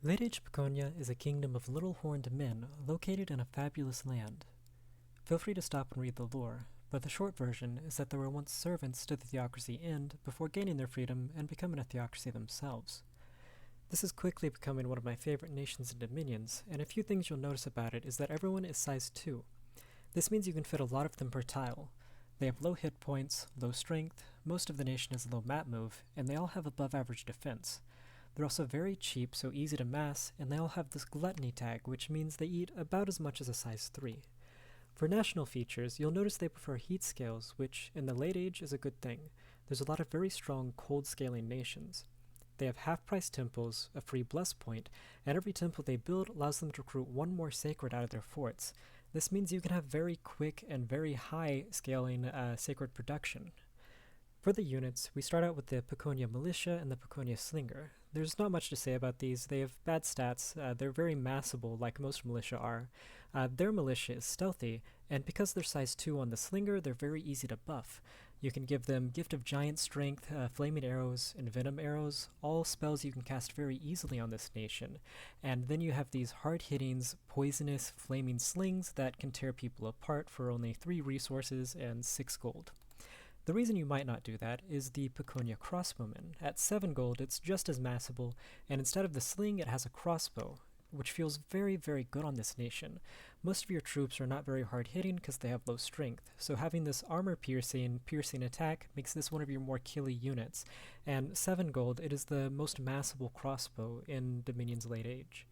Late Age Piconye is a kingdom of little horned men located in a fabulous land. Feel free to stop and read the lore, but the short version is that they were once servants to the theocracy Ind before gaining their freedom and becoming a theocracy themselves. This is quickly becoming one of my favorite nations and dominions, and a few things you'll notice about it is that everyone is size 2. This means you can fit a lot of them per tile. They have low hit points, low strength, most of the nation has low map move, and they all have above average defense. They're also very cheap, so easy to mass, and they all have this gluttony tag, which means they eat about as much as a size 3. For national features, you'll notice they prefer heat scales, which, in the late age, is a good thing. There's a lot of very strong cold scaling nations. They have half-price temples, a free bless point, and every temple they build allows them to recruit one more sacred out of their forts. This means you can have very quick and very high scaling sacred production. For the units, we start out with the Piconye Militia and the Piconye Slinger. There's not much to say about these. They have bad stats. They're very massable, like most militia are. Their militia is stealthy, and because they're size 2 on the Slinger, they're very easy to buff. You can give them Gift of Giant Strength, Flaming Arrows, and Venom Arrows, all spells you can cast very easily on this nation. And then you have these hard-hittings, poisonous, flaming slings that can tear people apart for only 3 resources and 6 gold. The reason you might not do that is the Piconye Crossbowman. At 7 gold, it's just as massable, and instead of the sling, it has a crossbow, which feels very, very good on this nation. Most of your troops are not very hard-hitting because they have low strength, so having this armor-piercing attack makes this one of your more killy units, and 7 gold, it is the most massable crossbow in Dominion's late age.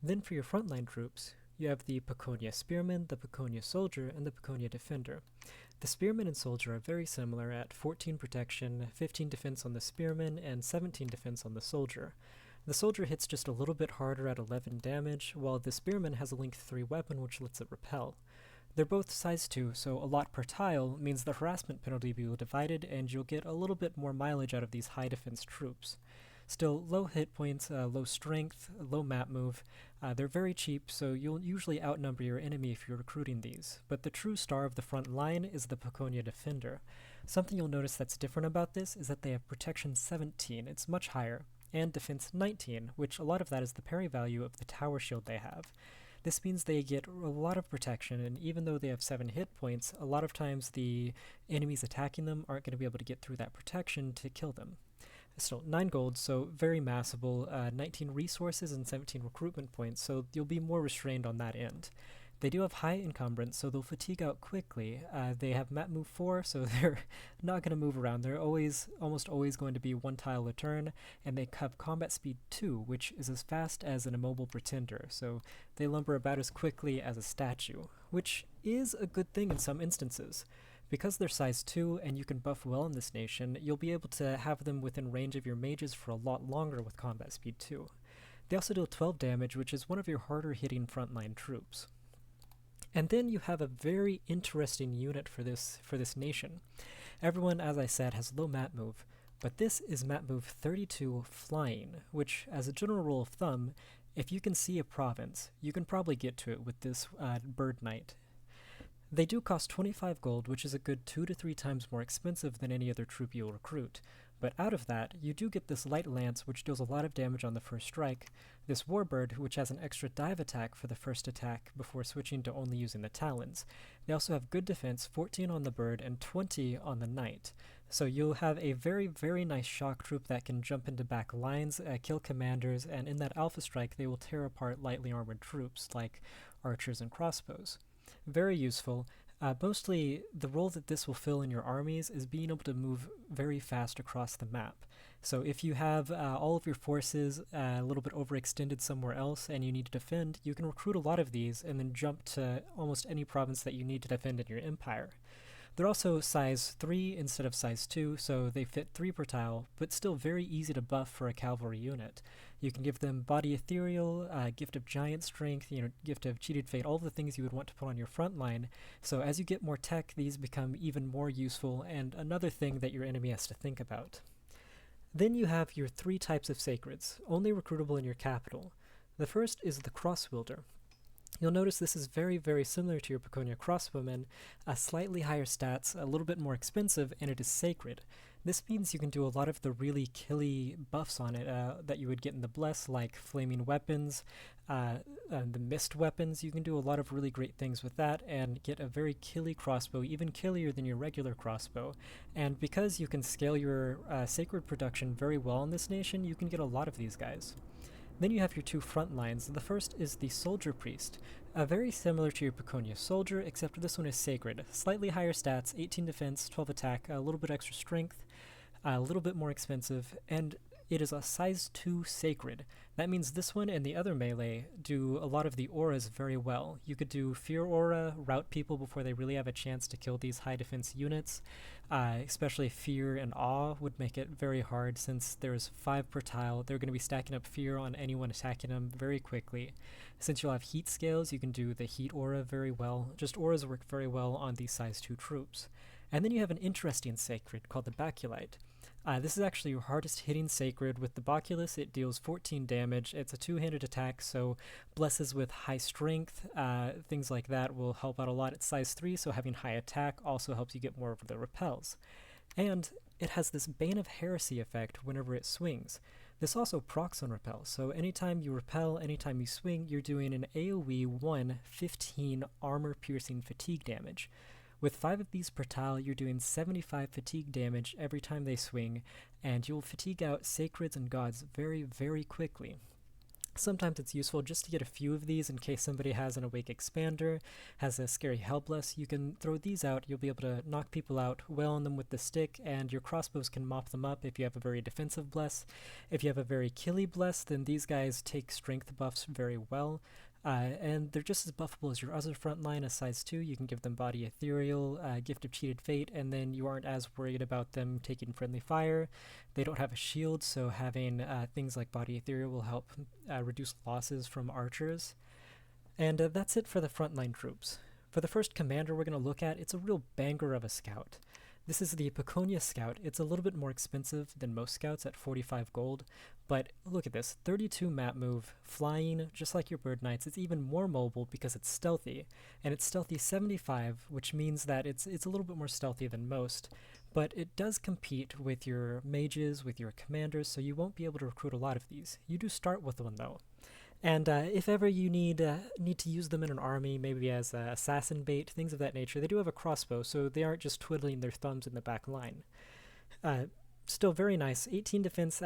Then for your frontline troops, you have the Piconye Spearman, the Piconye Soldier, and the Piconye Defender. The Spearman and Soldier are very similar at 14 protection, 15 defense on the Spearman, and 17 defense on the Soldier. The Soldier hits just a little bit harder at 11 damage, while the Spearman has a length 3 weapon which lets it repel. They're both size 2, so a lot per tile means the harassment penalty will be divided and you'll get a little bit more mileage out of these high defense troops. Still, low hit points, low strength, low map move. They're very cheap, so you'll usually outnumber your enemy if you're recruiting these. But the true star of the front line is the Piconye Defender. Something you'll notice that's different about this is that they have protection 17, it's much higher, and defense 19, which a lot of that is the parry value of the tower shield they have. This means they get a lot of protection, and even though they have 7 hit points, a lot of times the enemies attacking them aren't going to be able to get through that protection to kill them. Still, 9 gold, so very massable, 19 resources and 17 recruitment points, so you'll be more restrained on that end. They do have high encumbrance, so they'll fatigue out quickly. They have map move 4, so they're not going to move around. They're almost always going to be 1 tile a turn, and they have combat speed 2, which is as fast as an immobile pretender, so they lumber about as quickly as a statue, which is a good thing in some instances. Because they're size 2 and you can buff well in this nation, you'll be able to have them within range of your mages for a lot longer with combat speed 2. They also deal 12 damage, which is one of your harder hitting frontline troops. And then you have a very interesting unit for this nation. Everyone, as I said, has low map move, but this is map move 32 flying, which, as a general rule of thumb, if you can see a province, you can probably get to it with this bird knight. They do cost 25 gold, which is a good 2 to 3 times more expensive than any other troop you'll recruit. But out of that, you do get this light lance, which deals a lot of damage on the first strike, this warbird, which has an extra dive attack for the first attack before switching to only using the talons. They also have good defense, 14 on the bird and 20 on the knight. So you'll have a very, very nice shock troop that can jump into back lines, kill commanders, and in that alpha strike they will tear apart lightly armored troops like archers and crossbows. Very useful. Mostly, the role that this will fill in your armies is being able to move very fast across the map. So if you have all of your forces a little bit overextended somewhere else and you need to defend, you can recruit a lot of these and then jump to almost any province that you need to defend in your empire. They're also size 3 instead of size 2, so they fit 3 per tile, but still very easy to buff for a cavalry unit. You can give them Body Ethereal, Gift of Giant Strength, Gift of Cheated Fate, all the things you would want to put on your front line. So as you get more tech, these become even more useful, and another thing that your enemy has to think about. Then you have your 3 types of Sacreds, only recruitable in your capital. The first is the Crosswielder. You'll notice this is very, very similar to your Piconye Crossbowman, slightly higher stats, a little bit more expensive, and it is sacred. This means you can do a lot of the really killy buffs on it that you would get in the Bless, like Flaming Weapons, uh, the Mist Weapons. You can do a lot of really great things with that and get a very killy crossbow, even killier than your regular crossbow. And because you can scale your Sacred production very well in this nation, you can get a lot of these guys. Then you have your two front lines. The first is the Soldier Priest, very similar to your Piconye Soldier, except this one is Sacred. Slightly higher stats, 18 defense, 12 attack, a little bit extra strength, a little bit more expensive, and it is a size 2 Sacred. That means this one and the other melee do a lot of the auras very well. You could do Fear Aura, rout people before they really have a chance to kill these high defense units. Especially Fear and Awe would make it very hard since there's 5 per tile. They're going to be stacking up Fear on anyone attacking them very quickly. Since you'll have heat scales, you can do the Heat Aura very well. Just auras work very well on these size 2 troops. And then you have an interesting Sacred called the Baculite. This is actually your hardest hitting Sacred. With the Baculus, it deals 14 damage. It's a two-handed attack, so blesses with high strength, things like that will help out a lot. It's size 3, so having high attack also helps you get more of the repels. And it has this Bane of Heresy effect whenever it swings. This also procs on repel, so anytime you repel, anytime you swing, you're doing an AoE 1 15 armor-piercing fatigue damage. With 5 of these per tile, you're doing 75 fatigue damage every time they swing, and you'll fatigue out Sacreds and Gods very, very quickly. Sometimes it's useful just to get a few of these in case somebody has an Awake Expander, has a Scary Helpless. You can throw these out, you'll be able to knock people out, wail on them with the stick, and your crossbows can mop them up if you have a very defensive Bless. If you have a very killy Bless, then these guys take strength buffs very well. And they're just as buffable as your other front line as size 2. You can give them Body Ethereal, Gift of Cheated Fate, and then you aren't as worried about them taking friendly fire. They don't have a shield, so having things like Body Ethereal will help reduce losses from archers. And that's it for the frontline troops. For the first commander we're going to look at, it's a real banger of a scout. This is the Piconye Scout. It's a little bit more expensive than most scouts at 45 gold, but look at this, 32 map move, flying just like your Bird Knights. It's even more mobile because it's stealthy, and it's stealthy 75, which means that it's a little bit more stealthy than most, but it does compete with your mages, with your commanders, so you won't be able to recruit a lot of these. You do start with one though. And if ever you need to use them in an army, maybe as assassin bait, things of that nature, they do have a crossbow, so they aren't just twiddling their thumbs in the back line. Still very nice. 18 defense,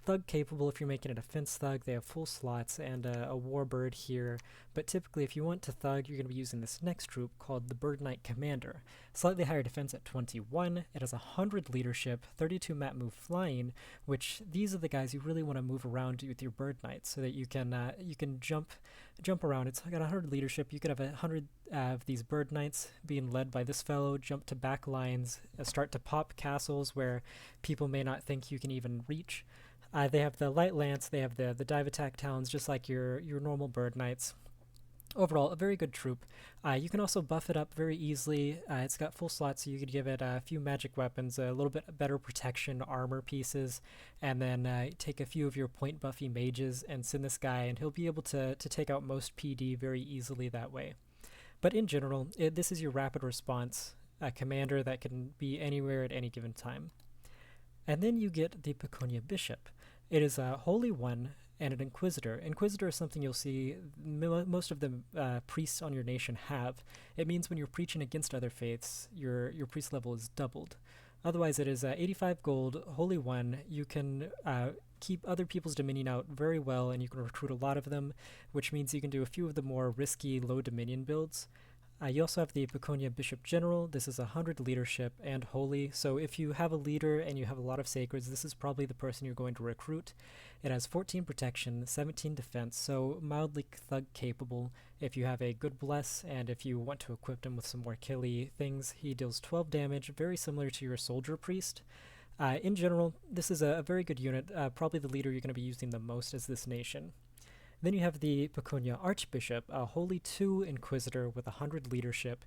thug capable if you're making a defense thug. They have full slots and a warbird here. But typically if you want to thug, you're going to be using this next troop called the Bird Knight Commander. Slightly higher defense at 21. It has 100 leadership, 32 map move flying, which these are the guys you really want to move around with your Bird Knights so that you can jump around. It's got 100 leadership. You could have 100 of these Bird Knights being led by this fellow, jump to back lines, start to pop castles where people may not think you can even reach. They have the light lance, they have the dive attack talons, just like your normal Bird Knights. Overall, a very good troop. You can also buff it up very easily. It's got full slots, so you could give it a few magic weapons, a little bit better protection, armor pieces, and then take a few of your point buffy mages and send this guy, and he'll be able to take out most PD very easily that way. But in general, this is your rapid response commander that can be anywhere at any given time. And then you get the Piconye Bishop. It is a Holy One and an Inquisitor. Inquisitor is something you'll see most of the priests on your nation have. It means when you're preaching against other faiths, your priest level is doubled. Otherwise, it is 85 gold, Holy One. You can keep other people's dominion out very well, and you can recruit a lot of them, which means you can do a few of the more risky low dominion builds. You also have the Piconye Bishop General. This is 100 leadership and holy, so if you have a leader and you have a lot of sacreds, this is probably the person you're going to recruit. It has 14 protection, 17 defense, so mildly thug capable. If you have a good bless and if you want to equip him with some more killy things, he deals 12 damage, very similar to your soldier priest. In general, this is a very good unit, probably the leader you're going to be using the most as this nation. Then you have the Piconye Archbishop, a Holy 2 Inquisitor with 100 leadership.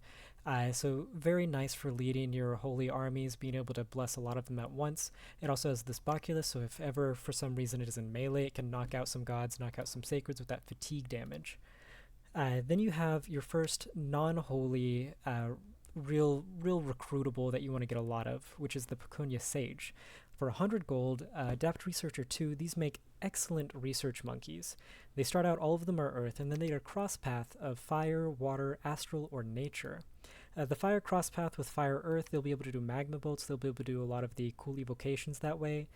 So very nice for leading your holy armies, being able to bless a lot of them at once. It also has this Baculus, so if ever for some reason it is in melee, it can knock out some gods, knock out some sacreds with that fatigue damage. Then you have your first non-holy real recruitable that you want to get a lot of, which is the Piconye Sage. For 100 gold, Adept Researcher 2, these make excellent research monkeys. They start out, all of them are Earth, and then they are cross path of Fire, Water, Astral, or Nature. The Fire cross path with Fire Earth, they'll be able to do Magma Bolts, they'll be able to do a lot of the cool evocations that way.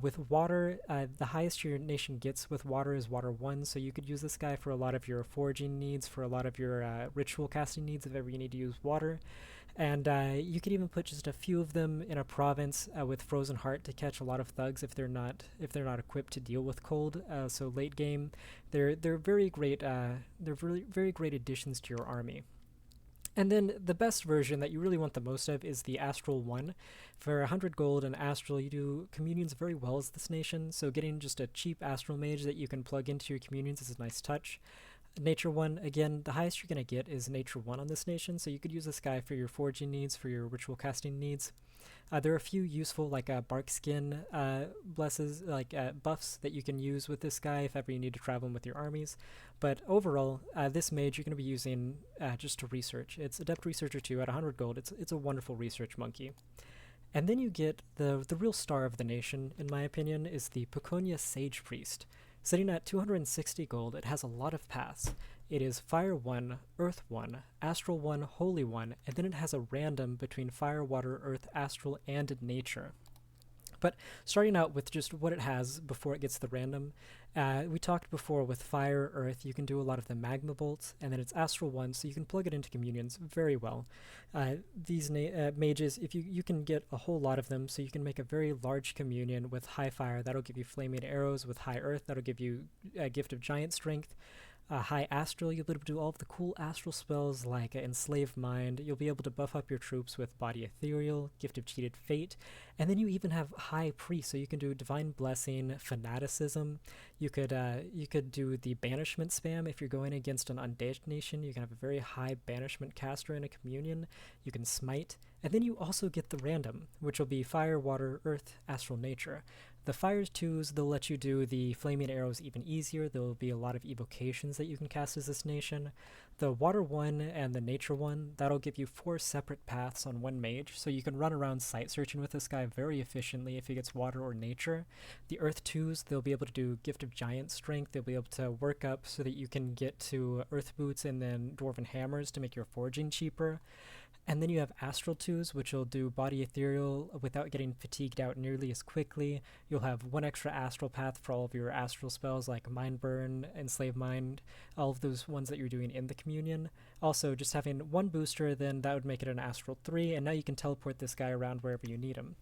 With Water, the highest your nation gets with Water is Water 1, so you could use this guy for a lot of your foraging needs, for a lot of your ritual casting needs if ever you need to use Water. And you could even put just a few of them in a province with Frozen Heart to catch a lot of thugs if they're not equipped to deal with cold. So late game, they're very great. They're very great additions to your army. And then the best version that you really want the most of is the Astral 1. For 100 gold and Astral, you do Communions very well as this nation, so getting just a cheap Astral Mage that you can plug into your Communions is a nice touch. Nature 1, again, the highest you're going to get is Nature 1 on this nation, so you could use this guy for your foraging needs, for your ritual casting needs. There are a few useful, like bark skin buffs that you can use with this guy if ever you need to travel him with your armies. But overall, this mage you're going to be using just to research. It's Adept Researcher 2 at 100 gold. It's a wonderful research monkey. And then you get the real star of the nation, in my opinion, is the Piconye Sage Priest. Sitting at 260 gold, it has a lot of paths. It is Fire 1, Earth 1, Astral 1, Holy 1, and then it has a random between Fire, Water, Earth, Astral, and Nature. But starting out with just what it has before it gets the random, we talked before with Fire, Earth, you can do a lot of the Magma Bolts, and then it's Astral 1, so you can plug it into Communions very well. These mages, if you can get a whole lot of them, so you can make a very large Communion with High Fire, that'll give you Flaming Arrows, with High Earth, that'll give you a Gift of Giant Strength. High Astral, you'll be able to do all of the cool astral spells like Enslave Mind. You'll be able to buff up your troops with Body Ethereal, Gift of Cheated Fate, and then you even have High Priest, so you can do Divine Blessing, Fanaticism. You could do the Banishment spam if you're going against an undead nation. You can have a very high Banishment caster in a Communion. You can Smite, and then you also get the random, which will be Fire, Water, Earth, Astral, Nature. The Fire 2s, they'll let you do the Flaming Arrows even easier. There will be a lot of evocations that you can cast as this nation. The Water 1 and the Nature 1, that'll give you 4 separate paths on one mage, so you can run around site searching with this guy very efficiently if he gets Water or Nature. The Earth 2s, they'll be able to do Gift of Giant Strength. They'll be able to work up so that you can get to Earth Boots and then Dwarven Hammers to make your foraging cheaper. And then you have Astral 2s, which will do Body Ethereal without getting fatigued out nearly as quickly. You'll have 1 extra Astral Path for all of your Astral spells like Mind Burn, Enslave Mind, all of those ones that you're doing in the Communion. Also, just having 1 booster, then that would make it an Astral 3, and now you can teleport this guy around wherever you need him.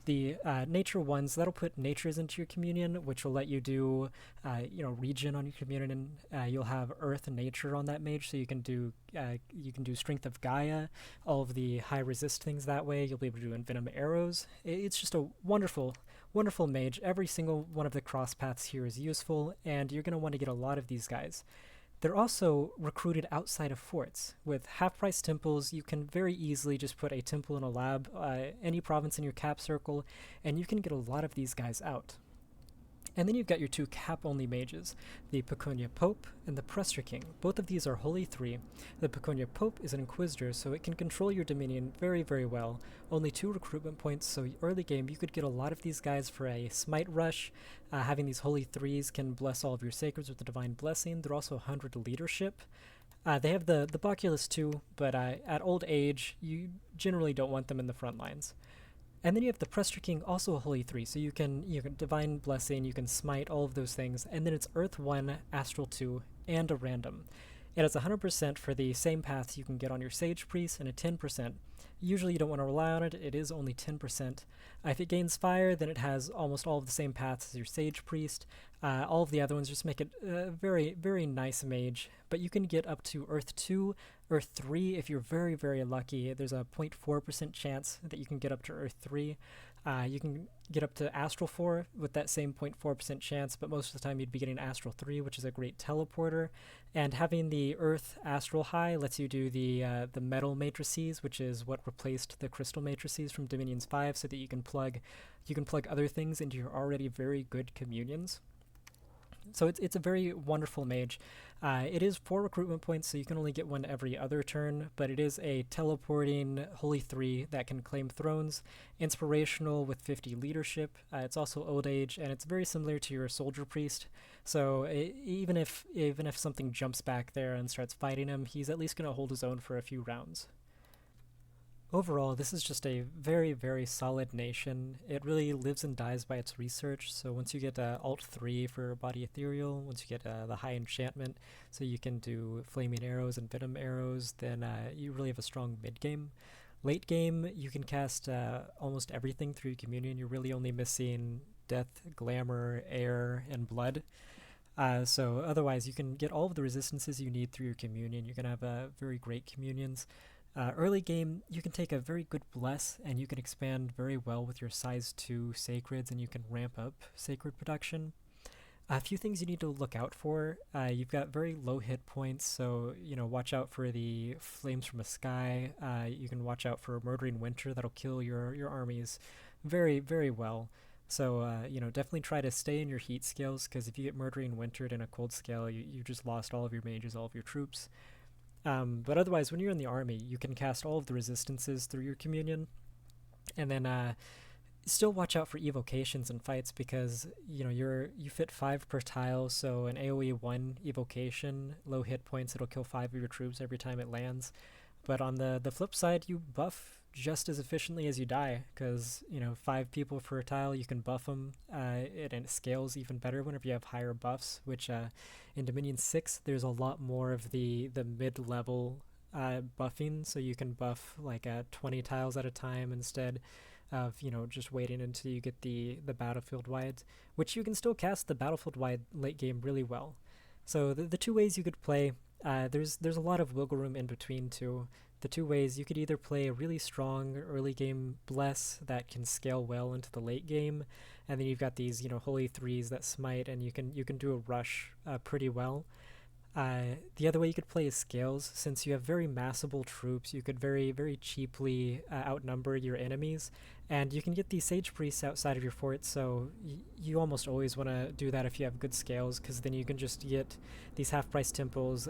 The Nature 1s, that'll put Natures into your Communion, which will let you do, regen on your Communion. You'll have Earth and Nature on that mage, so you can do Strength of Gaia, all of the high resist things that way. You'll be able to do Envenom Arrows. It's just a wonderful, wonderful mage. Every single one of the cross paths here is useful, and you're going to want to get a lot of these guys. They're also recruited outside of forts. With half-price temples, you can very easily just put a temple in a lab, any province in your cap circle, and you can get a lot of these guys out. And then you've got your 2 cap-only mages, the Piconye Pope and the Prester King. Both of these are Holy 3. The Piconye Pope is an Inquisitor, so it can control your Dominion very, very well. Only 2 recruitment points, so early game you could get a lot of these guys for a Smite Rush. Having these Holy 3s can bless all of your Sacreds with the Divine Blessing. They're also 100 Leadership. They have the Boculus too, but at old age, you generally don't want them in the front lines. And then you have the Prester King, also a Holy 3, so you can Divine Blessing, you can Smite, all of those things, and then it's Earth 1, Astral 2, and a random. It has 100% for the same paths you can get on your Sage Priest, and a 10%. Usually you don't want to rely on it, it is only 10%. If it gains Fire, then it has almost all of the same paths as your Sage Priest. All of the other ones just make it a very, very nice mage, but you can get up to Earth 2, Earth 3 if you're very, very lucky. There's a 0.4% chance that you can get up to Earth 3. You can get up to Astral 4 with that same 0.4% chance, but most of the time you'd be getting Astral 3, which is a great teleporter. And having the Earth Astral High lets you do the Metal Matrices, which is what replaced the Crystal Matrices from Dominions 5, so that you can plug other things into your already very good Communions. So it's a very wonderful mage. It is 4 recruitment points, so you can only get one every other turn, but it is a teleporting Holy 3 that can claim thrones, inspirational with 50 leadership. It's also old age, and it's very similar to your soldier priest. So even if something jumps back there and starts fighting him, he's at least going to hold his own for a few rounds. Overall, this is just a very, very solid nation. It really lives and dies by its research. So once you get Alt 3 for Body Ethereal, once you get the high enchantment, so you can do Flaming Arrows and Venom Arrows, then you really have a strong mid game. Late game, you can cast almost everything through Communion. You're really only missing Death, Glamour, Air, and Blood. So otherwise, you can get all of the resistances you need through your Communion. You're going to have very great Communions. Early game, you can take a very good Bless, and you can expand very well with your size 2 Sacreds, and you can ramp up Sacred production. A few things you need to look out for. You've got very low hit points, so watch out for the Flames from a Sky. You can watch out for Murdering Winter. That'll kill your armies very, very well. So definitely try to stay in your heat scales, because if you get Murdering Wintered in a cold scale, you just lost all of your mages, all of your troops. But otherwise, when you're in the army, you can cast all of the resistances through your Communion, and then still watch out for evocations and fights, because you fit 5 per tile. So an AOE 1 evocation, low hit points, it'll kill 5 of your troops every time it lands. But on the flip side, you buff just as efficiently as you die, because 5 people per tile, you can buff them, and it scales even better whenever you have higher buffs, which in Dominion 6 there's a lot more of the mid-level buffing, so you can buff like 20 tiles at a time instead of just waiting until you get the battlefield wide, which you can still cast the battlefield wide late game really well. So the two ways you could play, there's a lot of wiggle room in between too. The two ways, you could either play a really strong early game Bless that can scale well into the late game, and then you've got these Holy 3s that smite, and you can do a rush pretty well. The other way you could play is Scales. Since you have very massable troops, you could very, very cheaply outnumber your enemies, and you can get these Sage Priests outside of your fort, so you almost always want to do that if you have good Scales, because then you can just get these half-price temples,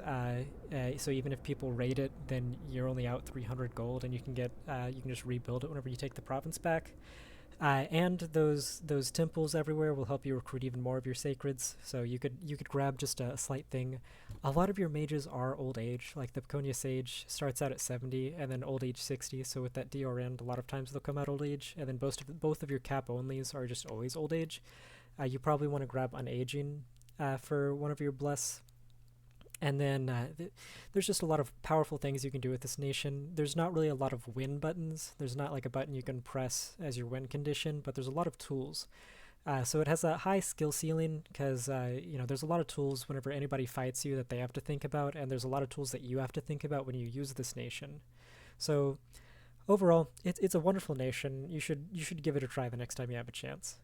so even if people raid it, then you're only out 300 gold, and you can just rebuild it whenever you take the province back. And those temples everywhere will help you recruit even more of your sacreds. So you could grab just a slight thing. A lot of your mages are old age, like the Piconye Sage starts out at 70 and then old age 60. So with that DR end, a lot of times they'll come out old age. And then both of your cap onlys are just always old age. You probably want to grab unaging for one of your bless. And then there's just a lot of powerful things you can do with this nation. There's not really a lot of win buttons. There's not like a button you can press as your win condition, but there's a lot of tools. So it has a high skill ceiling because, there's a lot of tools whenever anybody fights you that they have to think about, and there's a lot of tools that you have to think about when you use this nation. So overall, it's a wonderful nation. You should give it a try the next time you have a chance.